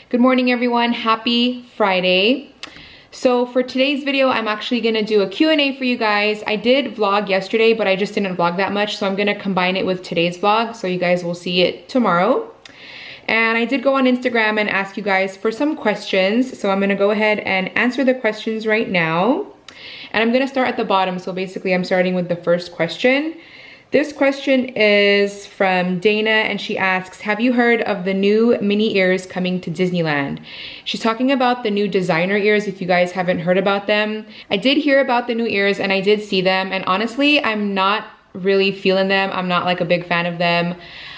Good morning, everyone. Happy Friday. So for today's video, I'm actually gonna do a Q&A for you guys. I did vlog yesterday, but I just didn't vlog that much, so I'm gonna combine it with today's vlog, so you guys will see it tomorrow. And I did go on Instagram and ask you guys for some questions, so I'm gonna go ahead and answer the questions right now. And I'm gonna start at the bottom, so basically I'm starting with the first question. This question is from Dana, and she asks, have you heard of the new mini ears coming to Disneyland? She's talking about the new designer ears, if you guys haven't heard about them. I did hear about the new ears and I did see them, and honestly, I'm not really feeling them. I'm not like a big fan of them.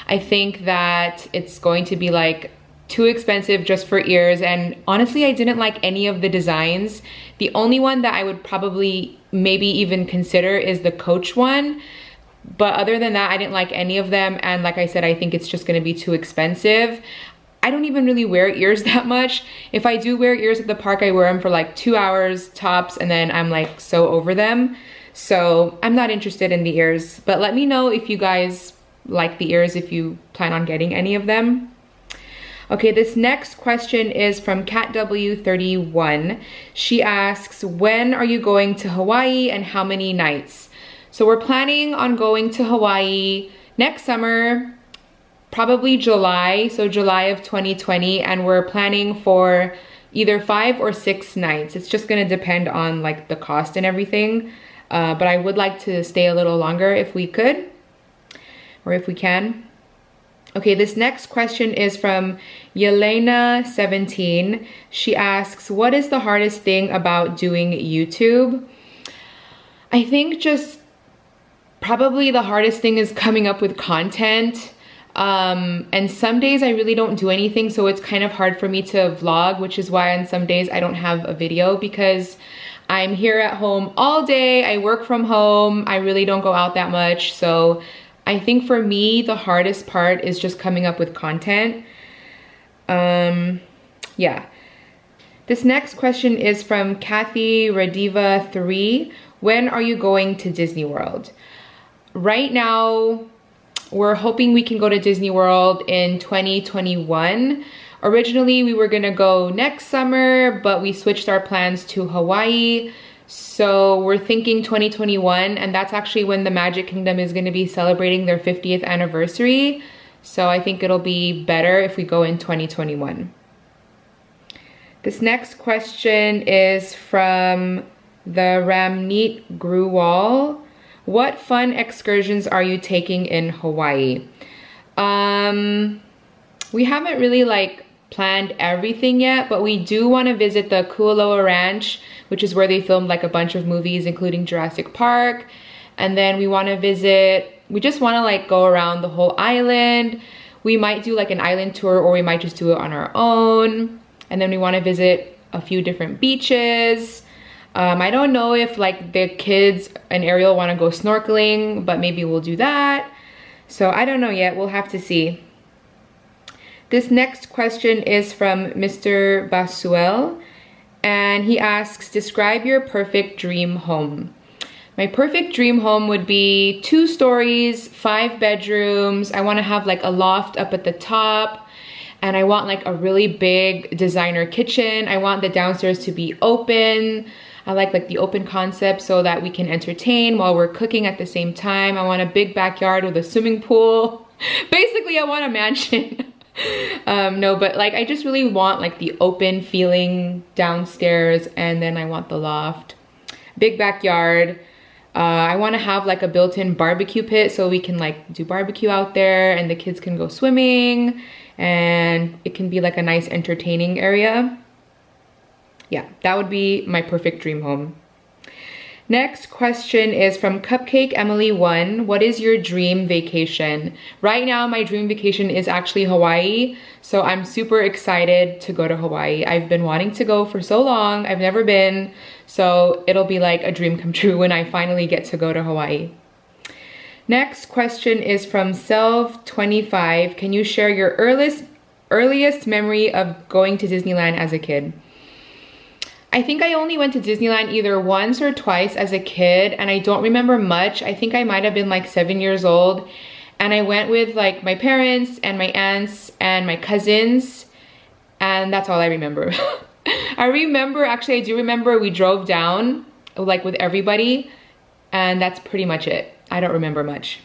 I think that it's going to be like too expensive just for ears, and honestly, I didn't like any of the designs. The only one that I would probably maybe even consider is the Coach one. But other than that, I didn't like any of them, and like I said, I think it's just gonna be too expensive. I don't even really wear ears that much. If I do wear ears at the park, I wear them for like 2 hours tops, and then I'm like so over them. So I'm not interested in the ears, but let me know if you guys like the ears, if you plan on getting any of them. Okay, this next question is from CatW31. She asks, when are you going to Hawaii and how many nights? So we're planning on going to Hawaii next summer, probably July, so July of 2020, and we're planning for either 5 or 6 nights. It's just gonna depend on like the cost and everything, but I would like to stay a little longer if we could, or if we can. Okay, this next question is from Yelena17. She asks, what is the hardest thing about doing YouTube? I think just probably the hardest thing is coming up with content. And some days I really don't do anything, so it's kind of hard for me to vlog, which is why on some days I don't have a video, because I'm here at home all day. I work from home. I really don't go out that much. So I think for me, the hardest part is just coming up with content. Yeah. This next question is from Kathy Radiva 3. When are you going to Disney World? Right now, we're hoping we can go to Disney World in 2021. Originally, we were gonna go next summer, but we switched our plans to Hawaii. So we're thinking 2021, and that's actually when the Magic Kingdom is gonna be celebrating their 50th anniversary. So I think it'll be better if we go in 2021. This next question is from the Ramneet Gruwal. What fun excursions are you taking in Hawaii? We haven't really like planned everything yet, but we do want to visit the Kualoa Ranch, which is where they filmed like a bunch of movies, including Jurassic Park. And then we want to we just want to like go around the whole island. We might do like an island tour, or we might just do it on our own. And then we want to visit a few different beaches. I don't know if like the kids and Ariel want to go snorkeling, but maybe we'll do that. So I don't know yet, we'll have to see. This next question is from Mr. Basuel, and he asks, describe your perfect dream home. My perfect dream home would be 2 stories, 5 bedrooms. I want to have like a loft up at the top, and I want like a really big designer kitchen. I want the downstairs to be open. I like the open concept so that we can entertain while we're cooking at the same time. I want a big backyard with a swimming pool. Basically, I want a mansion. No, but like I just really want like the open feeling downstairs, and then I want the loft. Big backyard. I want to have like a built-in barbecue pit so we can like do barbecue out there, and the kids can go swimming, and it can be like a nice entertaining area. Yeah, that would be my perfect dream home. Next question is from Cupcake Emily 1. What is your dream vacation? Right now, my dream vacation is actually Hawaii. So I'm super excited to go to Hawaii. I've been wanting to go for so long. I've never been. So it'll be like a dream come true when I finally get to go to Hawaii. Next question is from Self25. Can you share your earliest memory of going to Disneyland as a kid? I think I only went to Disneyland either once or twice as a kid, and I don't remember much. I think I might have been like 7 years old, and I went with like my parents and my aunts and my cousins, And that's all I remember. Actually I do remember we drove down like with everybody, and that's pretty much it. I don't remember much.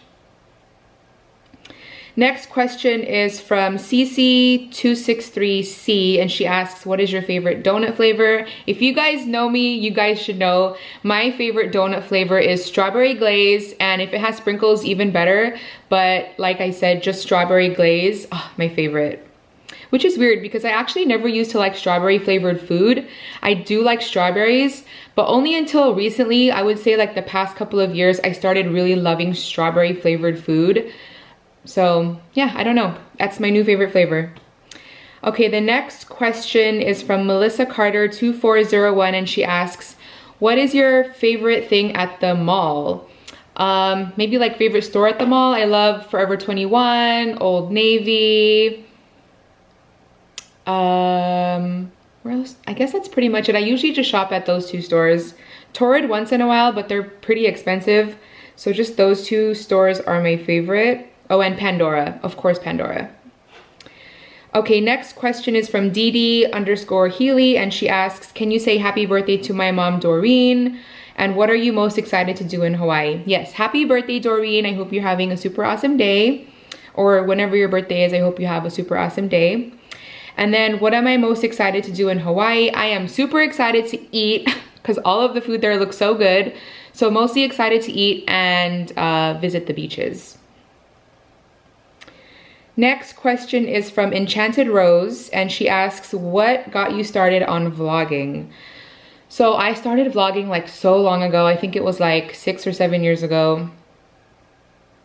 Next question is from CC263C, and she asks, what is your favorite donut flavor? If you guys know me, you guys should know my favorite donut flavor is strawberry glaze, and if it has sprinkles, even better. But like I said, just strawberry glaze, oh, my favorite. Which is weird because I actually never used to like strawberry flavored food. I do like strawberries, but only until recently, I would say like the past couple of years, I started really loving strawberry flavored food. So yeah, I don't know. That's my new favorite flavor. Okay, the next question is from Melissa Carter 2401, and she asks, what is your favorite thing at the mall? Maybe like favorite store at the mall. I love Forever 21, Old Navy. Where else? I guess that's pretty much it. I usually just shop at those two stores. Torrid once in a while, but they're pretty expensive. So just those two stores are my favorite. Oh, and Pandora, of course, Pandora. Okay, next question is from Didi_Healy, and she asks, can you say happy birthday to my mom, Doreen? And what are you most excited to do in Hawaii? Yes, happy birthday, Doreen. I hope you're having a super awesome day. Or whenever your birthday is, I hope you have a super awesome day. And then what am I most excited to do in Hawaii? I am super excited to eat because all of the food there looks so good. So mostly excited to eat and visit the beaches. Next question is from Enchanted Rose, and she asks, what got you started on vlogging? So I started vlogging like so long ago. I think it was like 6 or 7 years ago.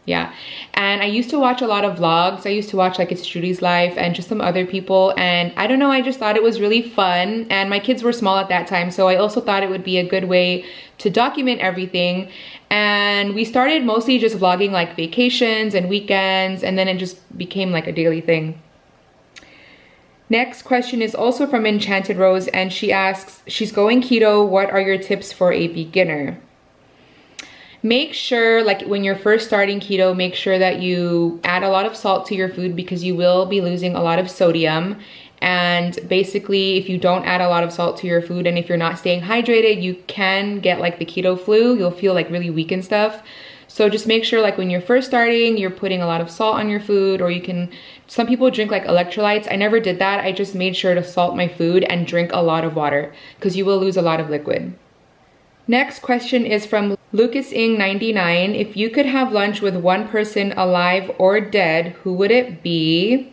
Yeah, and I used to watch a lot of vlogs. I used to watch like It's Judy's Life and just some other people, and I don't know, I just thought it was really fun, and my kids were small at that time, so I also thought it would be a good way to document everything. And we started mostly just vlogging like vacations and weekends, and then it just became like a daily thing. Next question is also from Enchanted Rose, and she asks, she's going keto, what are your tips for a beginner? Make sure, like when you're first starting keto, make sure that you add a lot of salt to your food because you will be losing a lot of sodium. And basically, if you don't add a lot of salt to your food and if you're not staying hydrated, you can get like the keto flu. You'll feel like really weak and stuff. So just make sure like when you're first starting, you're putting a lot of salt on your food, or you can, some people drink like electrolytes. I never did that. I just made sure to salt my food and drink a lot of water because you will lose a lot of liquid. Next question is from LucasIng99. If you could have lunch with one person alive or dead, who would it be?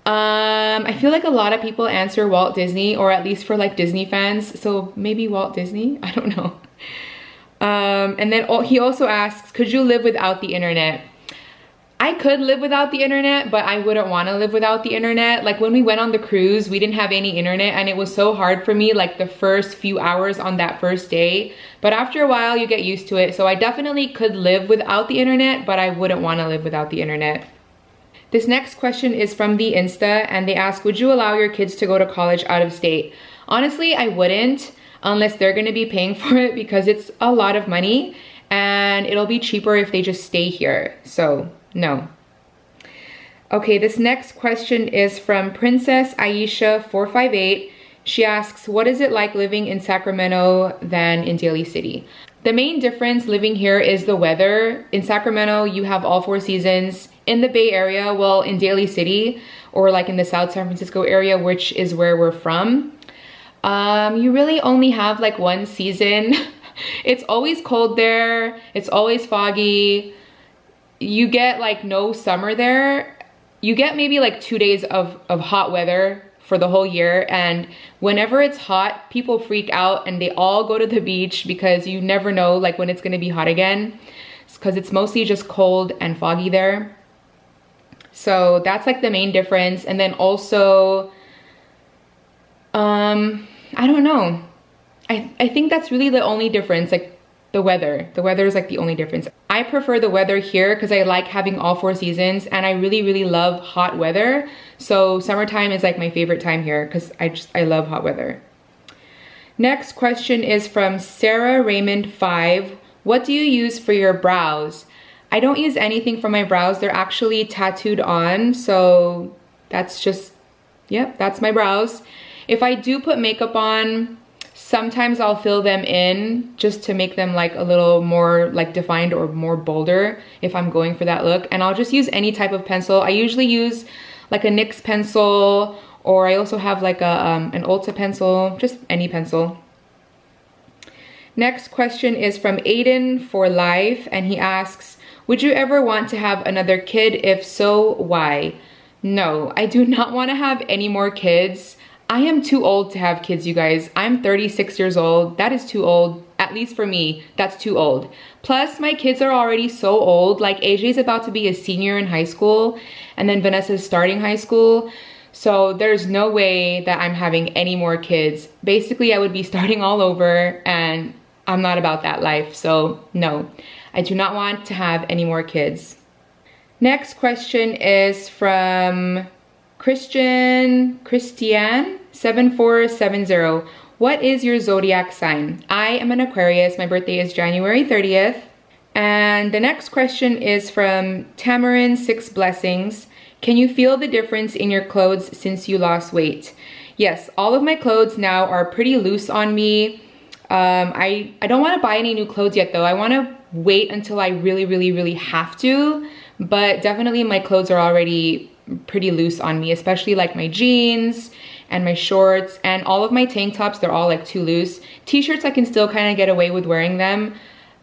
I feel like a lot of people answer Walt Disney, or at least for like Disney fans. So maybe Walt Disney? I don't know. And then he also asks, could you live without the internet? I could live without the internet, but I wouldn't want to live without the internet. Like when we went on the cruise, we didn't have any internet, and it was so hard for me like the first few hours on that first day. But after a while, you get used to it. So I definitely could live without the internet, but I wouldn't want to live without the internet. This next question is from the Insta, and they ask, would you allow your kids to go to college out of state? Honestly, I wouldn't, unless they're going to be paying for it, because it's a lot of money and it'll be cheaper if they just stay here. So no. Okay, this next question is from Princess Aisha 458. She asks, what is it like living in Sacramento than in Daly City? The main difference living here is the weather. In Sacramento, you have all 4 seasons. In the Bay Area, well, in Daly City, or like in the South San Francisco area, which is where we're from, you really only have like 1 season. It's always cold there. It's always foggy. You get like no summer there. You get maybe like 2 days of hot weather for the whole year, and whenever it's hot, people freak out and they all go to the beach because you never know like when it's gonna be hot again, because it's mostly just cold and foggy there. So that's like the main difference. And then also, I don't know. I think that's really the only difference, like the weather. The weather is like the only difference. I prefer the weather here because I like having all 4 seasons, and I really, really love hot weather. So summertime is like my favorite time here because I love hot weather. Next question is from Sarah Raymond 5. What do you use for your brows? I don't use anything for my brows. They're actually tattooed on, so that's just Yep, that's my brows. If I do put makeup on, sometimes I'll fill them in just to make them like a little more like defined or more bolder if I'm going for that look. And I'll just use any type of pencil. I usually use like a NYX pencil, or I also have like an Ulta pencil, just any pencil. Next question is from Aiden for Life, and he asks, would you ever want to have another kid? If so, why? No, I do not want to have any more kids. I am too old to have kids, you guys. I'm 36 years old. That is too old. At least for me, that's too old. Plus, my kids are already so old. Like, AJ's about to be a senior in high school, and then Vanessa's starting high school. So there's no way that I'm having any more kids. Basically, I would be starting all over, and I'm not about that life. So no, I do not want to have any more kids. Next question is from Christian 7470. What is your zodiac sign? I am an Aquarius. My birthday is January 30th. And the next question is from Tamarin 6 Blessings. Can you feel the difference in your clothes since you lost weight? Yes, all of my clothes now are pretty loose on me. I don't want to buy any new clothes yet though. I want to wait until I really have to. But definitely my clothes are already pretty loose on me, especially like my jeans and my shorts and all of my tank tops. They're all like too loose. T-shirts I can still kind of get away with wearing them,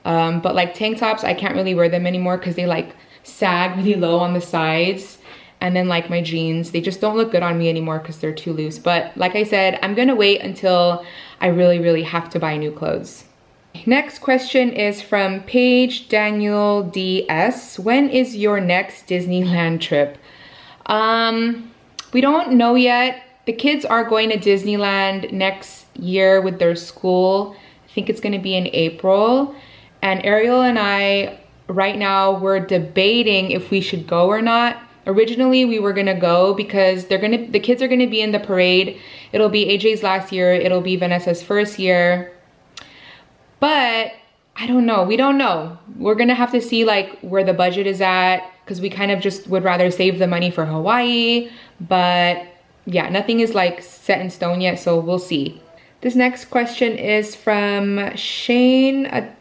but like tank tops I can't really wear them anymore because they like sag really low on the sides. And then like my jeans, they just don't look good on me anymore because they're too loose. But like I said, I'm gonna wait until I really have to buy new clothes. Next question is from Paige Daniel DS. When is your next Disneyland trip? We don't know yet. The kids are going to Disneyland next year with their school. I think it's gonna be in April. And Ariel and I, right now, we're debating if we should go or not. Originally, we were gonna go because the kids are gonna be in the parade. It'll be AJ's last year. It'll be Vanessa's first year. But I don't know, we don't know. We're gonna have to see like where the budget is at because we kind of just would rather save the money for Hawaii. But yeah, nothing is like set in stone yet, so we'll see. This next question is from Shaynak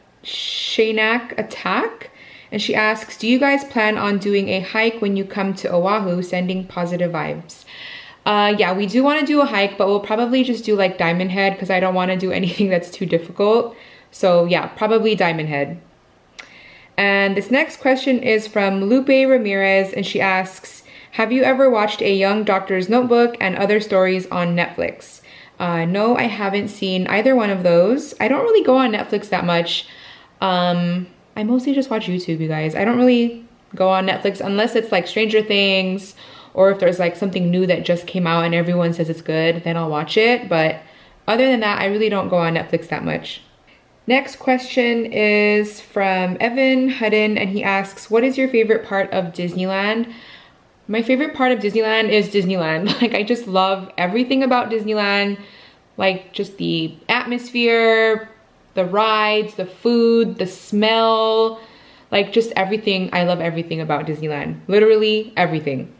Attack. And she asks, do you guys plan on doing a hike when you come to Oahu, sending positive vibes? Yeah, we do want to do a hike, but we'll probably just do like Diamond Head because I don't want to do anything that's too difficult. So yeah, probably Diamond Head. And this next question is from Lupe Ramirez, and she asks, have you ever watched A Young Doctor's Notebook and Other Stories on Netflix? No, I haven't seen either one of those. I don't really go on Netflix that much. I mostly just watch YouTube, you guys. I don't really go on Netflix unless it's like Stranger Things, or if there's like something new that just came out and everyone says it's good, then I'll watch it. But other than that, I really don't go on Netflix that much. Next question is from Evan Hudden, and he asks, what is your favorite part of Disneyland? My favorite part of Disneyland is Disneyland. Like, I just love everything about Disneyland. Like, just the atmosphere, the rides, the food, the smell, like just everything. I love everything about Disneyland. Literally everything.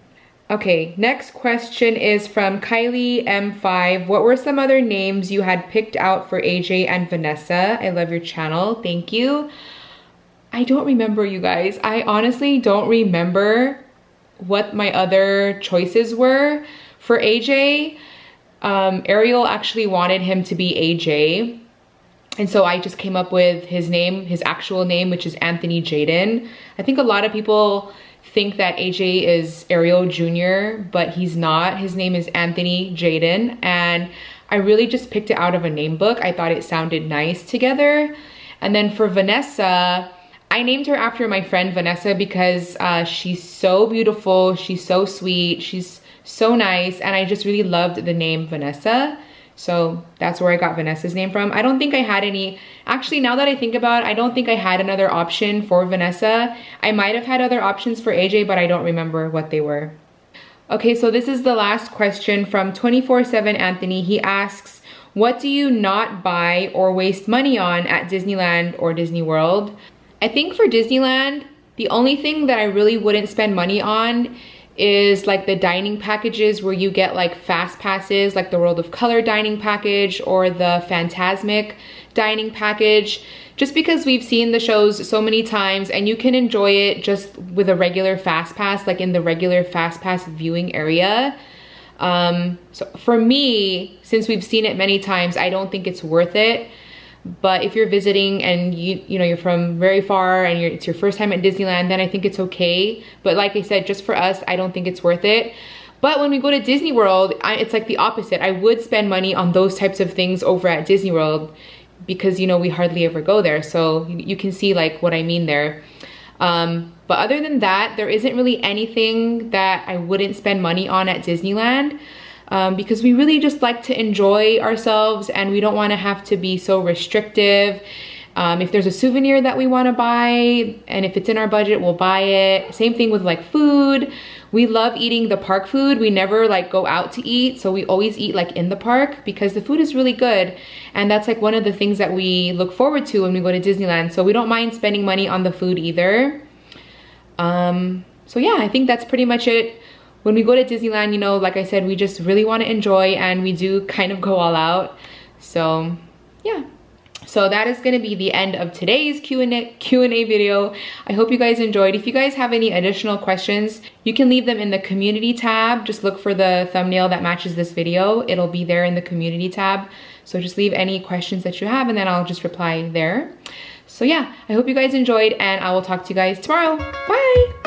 Okay, next question is from Kylie M5. What were some other names you had picked out for AJ and Vanessa? I love your channel. Thank you. I don't remember, you guys. I honestly don't remember what my other choices were. For AJ, Ariel actually wanted him to be AJ. And so I just came up with his name, his actual name, which is Anthony Jaden. I think a lot of people think that AJ is Ariel Jr., but he's not. His name is Anthony Jaden. And I really just picked it out of a name book. I thought it sounded nice together. And then for Vanessa, I named her after my friend Vanessa because she's so beautiful. She's so sweet. She's so nice. And I just really loved the name Vanessa. So that's where I got Vanessa's name from. I don't think I had any, actually now that I think about it, I don't think I had another option for Vanessa. I might have had other options for AJ, but I don't remember what they were. Okay, so this is the last question from 24/7 Anthony. He asks, what do you not buy or waste money on at Disneyland or Disney World? I think for Disneyland, the only thing that I really wouldn't spend money on is like the dining packages where you get like fast passes, like the World of Color dining package or the Fantasmic dining package, just because we've seen the shows so many times and you can enjoy it just with a regular fast pass, like in the regular fast pass viewing area. So for me, since we've seen it many times, I don't think it's worth it. But if you're visiting and you know you're from very far and it's your first time at Disneyland, then I think it's okay. But like I said, just for us, I don't think it's worth it. But when we go to Disney World, it's like the opposite. I would spend money on those types of things over at Disney World because, you know, we hardly ever go there. So you can see like what I mean there. But other than that, there isn't really anything that I wouldn't spend money on at Disneyland. Because we really just like to enjoy ourselves and we don't want to have to be so restrictive. If there's a souvenir that we want to buy and if it's in our budget, we'll buy it. Same thing with like food. We love eating the park food. We never like go out to eat, so we always eat like in the park because the food is really good, and that's like one of the things that we look forward to when we go to Disneyland. So we don't mind spending money on the food either. So yeah, I think that's pretty much it. When we go to Disneyland, you know, like I said, we just really want to enjoy and we do kind of go all out. So yeah. So that is going to be the end of today's Q&A video. I hope you guys enjoyed. If you guys have any additional questions, you can leave them in the community tab. Just look for the thumbnail that matches this video. It'll be there in the community tab. So just leave any questions that you have and then I'll just reply there. So yeah, I hope you guys enjoyed and I will talk to you guys tomorrow. Bye!